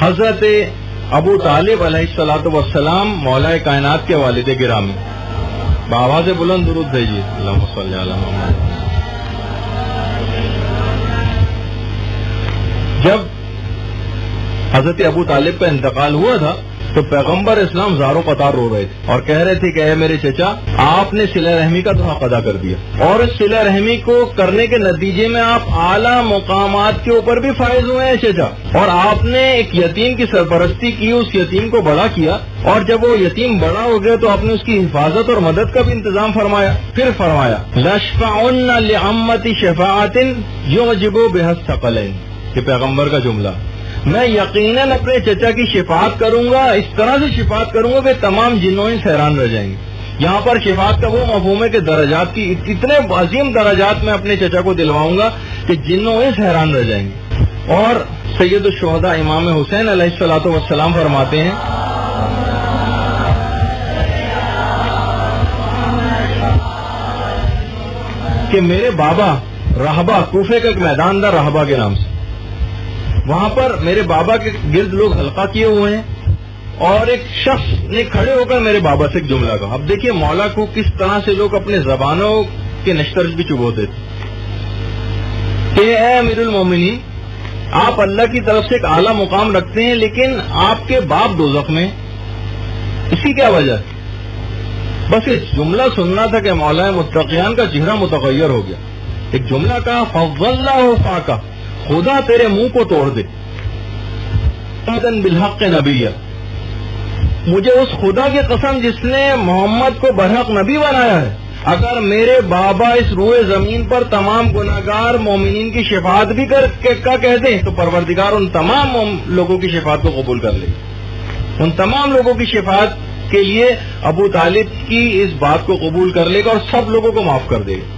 حضرت ابو طالب علیہ الصلوۃ والسلام مولا کائنات کے والد گرامی، بآواز بلند درود بھیجیے، اللہم صلی علی محمد۔ جب حضرت ابو طالب کا انتقال ہوا تھا تو پیغمبر اسلام زاروں قطار رو رہے تھے اور کہہ رہے تھے کہ اے میرے چچا، آپ نے صلہ رحمی کا تو حق ادا کر دیا، اور اس صلہ رحمی کو کرنے کے نتیجے میں آپ اعلیٰ مقامات کے اوپر بھی فائز ہوئے ہیں چچا، اور آپ نے ایک یتیم کی سرپرستی کی، اس یتیم کو بڑا کیا، اور جب وہ یتیم بڑا ہو گیا تو آپ نے اس کی حفاظت اور مدد کا بھی انتظام فرمایا۔ پھر فرمایا لَشْفَعُنَّ لِعَمَّتِ شَفَاعَةٍ يُعْجِبُ بِهَا الثَّقَلَيْنِ، یہ پیغمبر کا جملہ، میں یقیناً اپنے چچا کی شفاعت کروں گا، اس طرح سے شفاعت کروں گا کہ تمام جنوں انس حیران رہ جائیں گے۔ یہاں پر شفاعت کا وہ مفہوم ہے کہ درجات کی اتنے عظیم درجات میں اپنے چچا کو دلواؤں گا کہ جنوں انس حیران رہ جائیں گے۔ اور سید الشہداء امام حسین علیہ الصلوۃ والسلام فرماتے ہیں کہ میرے بابا رہبہ، کوفے کا ایک میدان تھا رہبہ کے نام سے، وہاں پر میرے بابا کے گرد لوگ حلقہ کیے ہوئے ہیں، اور ایک شخص نے کھڑے ہو کر میرے بابا سے ایک جملہ کہا۔ اب دیکھیے مولا کو کس طرح سے لوگ اپنے زبانوں کے نشترج بھی چبوتے تھے کہ اے امیر المومنین، آپ اللہ کی طرف سے ایک اعلیٰ مقام رکھتے ہیں، لیکن آپ کے باپ دوزخ میں، اس کی کیا وجہ ہے؟ بس یہ جملہ سننا تھا کہ مولا متقیان کا چہرہ متغیر ہو گیا۔ ایک جملہ کہا فَضَّلَّهُ فَاقَ، خدا تیرے منہ کو توڑ دے، بالحق نبی، مجھے اس خدا کی قسم جس نے محمد کو برحق نبی بنایا ہے، اگر میرے بابا اس روئے زمین پر تمام گناہگار مومنین کی شفاعت بھی کا کہہ دیں تو پروردگار ان تمام لوگوں کی شفاعت کو قبول کر لے گا، ان تمام لوگوں کی شفاعت کے لیے ابو طالب کی اس بات کو قبول کر لے گا اور سب لوگوں کو معاف کر دے گا۔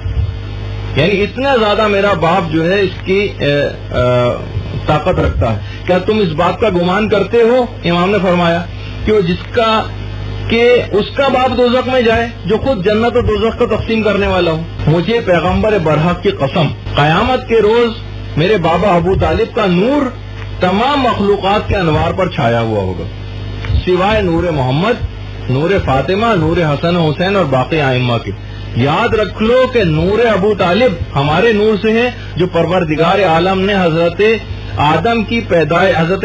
یعنی اتنا زیادہ میرا باپ جو ہے اس کی طاقت رکھتا ہے۔ کیا تم اس بات کا گمان کرتے ہو، امام نے فرمایا، کہ اس کا باپ دوزخ میں جائے جو خود جنت و دوزخ کا تقسیم کرنے والا ہو؟ مجھے پیغمبر برحق کی قسم، قیامت کے روز میرے بابا ابو طالب کا نور تمام مخلوقات کے انوار پر چھایا ہوا ہوگا، سوائے نور محمد، نور فاطمہ، نور حسن و حسین اور باقی ائمہ کے۔ یاد رکھ لو کہ نور ابو طالب ہمارے نور سے ہے جو پروردگار عالم نے حضرت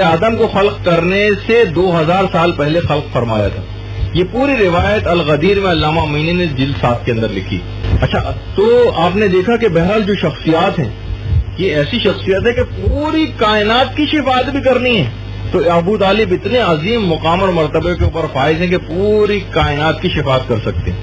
آدم کو خلق کرنے سے 2000 سال پہلے خلق فرمایا تھا۔ یہ پوری روایت الغدیر میں علامہ امینی نے جلد 7 کے اندر لکھی۔ اچھا، تو آپ نے دیکھا کہ بہرحال جو شخصیات ہیں یہ ایسی شخصیت ہے کہ پوری کائنات کی شفاعت بھی کرنی ہے، تو ابو طالب اتنے عظیم مقام اور مرتبے کے اوپر فائز ہیں کہ پوری کائنات کی شفاعت کر سکتے ہیں۔